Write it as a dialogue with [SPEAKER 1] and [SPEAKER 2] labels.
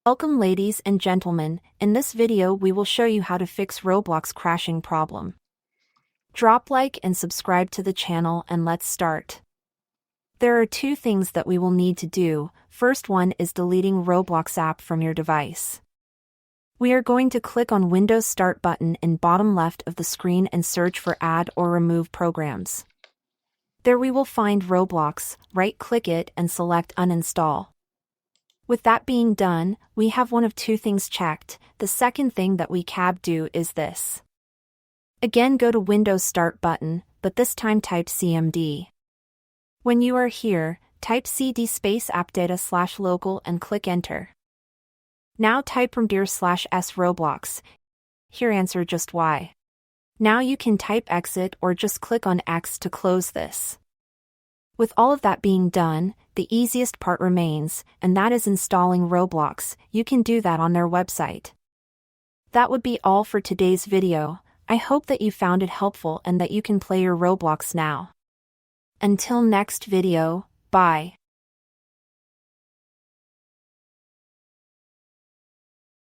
[SPEAKER 1] Welcome ladies and gentlemen, in this video we will show you how to fix Roblox crashing problem. Drop like and subscribe to the channel and let's start. There are two things that we will need to do. First one is deleting Roblox app from your device. We are going to click on Windows Start button in bottom left of the screen and search for Add or Remove Programs. There we will find Roblox, right-click it and select Uninstall. With that being done, we have one of two things checked. The second thing that we can do is this. Again, go to Windows Start button, but this time type CMD. When you are here, type cd space appdata/local and click enter. Now type rmdir/s Roblox. Here answer just Y. Now you can type exit or just click on X to close this. With all of that being done, the easiest part remains, and that is installing Roblox. You can do that on their website. That would be all for today's video. I hope that you found it helpful and that you can play your Roblox now. Until next video, bye.